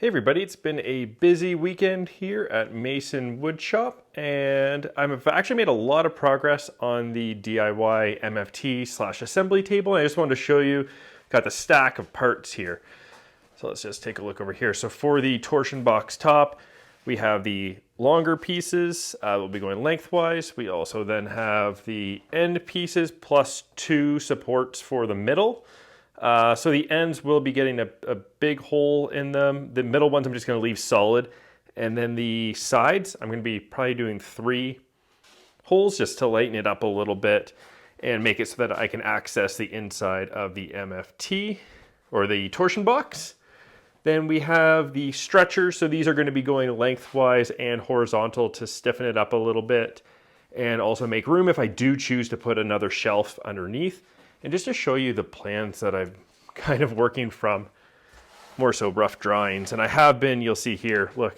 Hey everybody, it's been a busy weekend here at Mason Woodshop, and I've actually made a lot of progress on the DIY MFT/assembly table. I just wanted to show you, got the stack of parts here. So let's just take a look over here. So for the torsion box top, we have the longer pieces, will be going lengthwise. We also then have the end pieces plus two supports for the middle. So the ends will be getting a big hole in them. The middle ones I'm just going to leave solid. And then the sides, I'm going to be probably doing 3 holes just to lighten it up a little bit and make it so that I can access the inside of the MFT or the torsion box. Then we have the stretchers. So these are going to be going lengthwise and horizontal to stiffen it up a little bit and also make room if I do choose to put another shelf underneath. And just to show you the plans that I'm kind of working from, more so rough drawings. And I have been, you'll see here, look,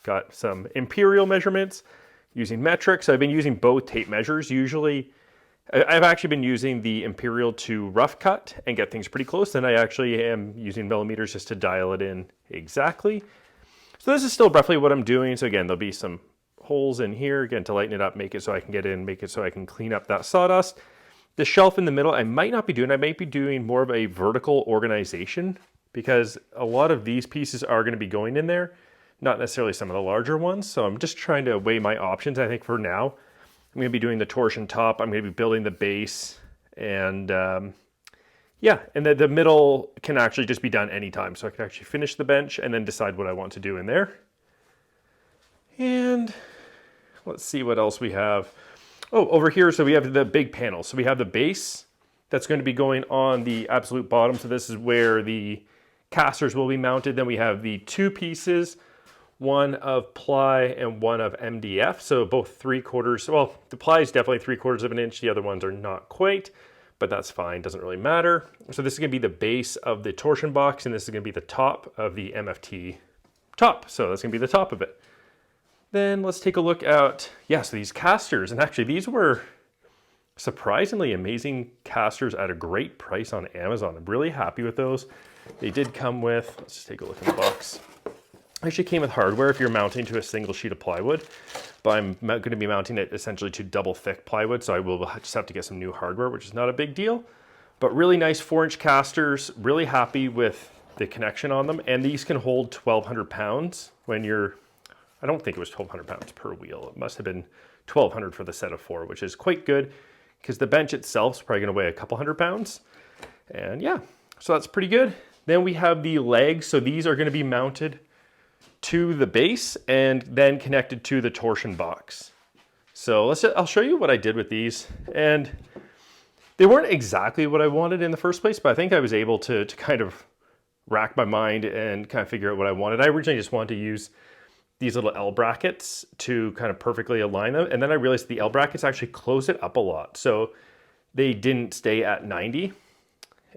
got some imperial measurements using metric. So I've been using both tape measures. Usually, I've actually been using the imperial to rough cut and get things pretty close. Then I actually am using millimeters just to dial it in exactly. So this is still roughly what I'm doing. So again, there'll be some holes in here, again, to lighten it up, make it so I can get in, make it so I can clean up that sawdust. The shelf in the middle, I might not be doing. I might be doing more of a vertical organization because a lot of these pieces are going to be going in there, not necessarily some of the larger ones. So I'm just trying to weigh my options. I think for now, I'm going to be doing the torsion top. I'm going to be building the base, and yeah, and the middle can actually just be done anytime. So I can actually finish the bench and then decide what I want to do in there. And let's see what else we have. Oh, over here, so we have the big panel. So we have the base that's going to be going on the absolute bottom. So this is where the casters will be mounted. Then we have the 2 pieces, one of ply and one of MDF. So both 3/4, well, the ply is definitely 3/4 of an inch. The other ones are not quite, but that's fine, doesn't really matter. So this is going to be the base of the torsion box, and this is going to be the top of the MFT top. So that's going to be the top of it. Then let's take a look at, so these casters, and actually these were surprisingly amazing casters at a great price on Amazon. I'm really happy with those. They did come with, let's just take a look in the box. Actually came with hardware if you're mounting to a single sheet of plywood, but I'm going to be mounting it essentially to double thick plywood, so I will just have to get some new hardware, which is not a big deal. But really nice 4-inch casters, really happy with the connection on them, and these can hold 1,200 pounds when you're, I don't think it was 1,200 pounds per wheel. It must have been 1,200 for the set of 4, which is quite good because the bench itself is probably going to weigh a couple hundred pounds. And yeah, so that's pretty good. Then we have the legs. So these are going to be mounted to the base and then connected to the torsion box. So I'll show you what I did with these. And they weren't exactly what I wanted in the first place, but I think I was able to kind of rack my mind and kind of figure out what I wanted. I originally just wanted to use these little L brackets to kind of perfectly align them. And then I realized the L brackets actually close it up a lot. So they didn't stay at 90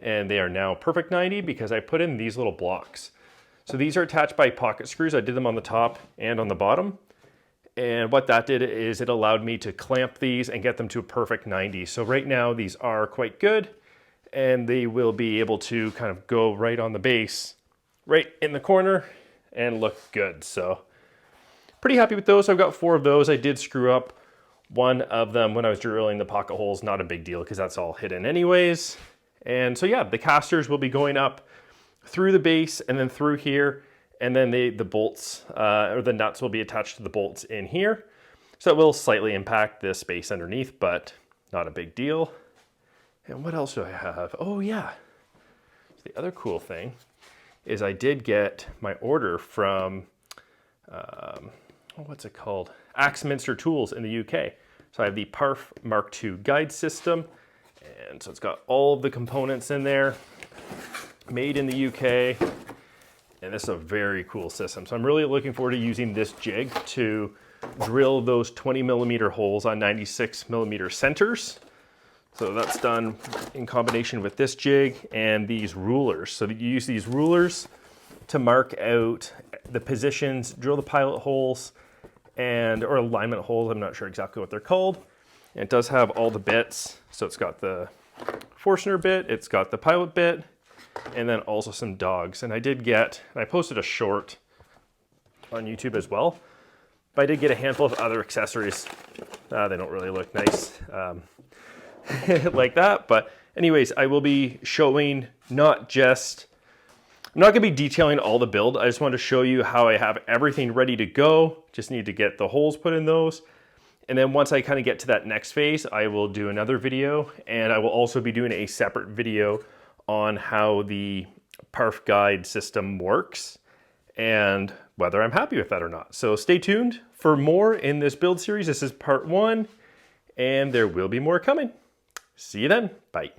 and they are now perfect 90 because I put in these little blocks. So these are attached by pocket screws. I did them on the top and on the bottom. And what that did is it allowed me to clamp these and get them to a perfect 90. So right now these are quite good and they will be able to kind of go right on the base, right in the corner and look good. So pretty happy with those. I've got 4 of those. I did screw up one of them when I was drilling the pocket holes. Not a big deal because that's all hidden anyways. And so yeah, the casters will be going up through the base and then through here. And then the bolts or the nuts will be attached to the bolts in here. So it will slightly impact the space underneath, but not a big deal. And what else do I have? Oh yeah, the other cool thing is I did get my order from what's it called? Axminster Tools in the UK. So I have the Parf Mark II guide system. And so it's got all of the components in there, made in the UK. And this is a very cool system. So I'm really looking forward to using this jig to drill those 20mm holes on 96mm centers. So that's done in combination with this jig and these rulers. So you use these rulers to mark out the positions, drill the pilot holes, or alignment holes. I'm not sure exactly what they're called. And it does have all the bits. So it's got the Forstner bit, it's got the pilot bit, and then also some dogs. And I did get, and I posted a short on YouTube as well, but I did get a handful of other accessories. They don't really look nice like that, but anyways, I will be showing I'm not going to be detailing all the build. I just want to show you how I have everything ready to go. Just need to get the holes put in those. And then once I kind of get to that next phase, I will do another video, and I will also be doing a separate video on how the Parf Guide system works and whether I'm happy with that or not. So stay tuned for more in this build series. This is part 1, and there will be more coming. See you then. Bye.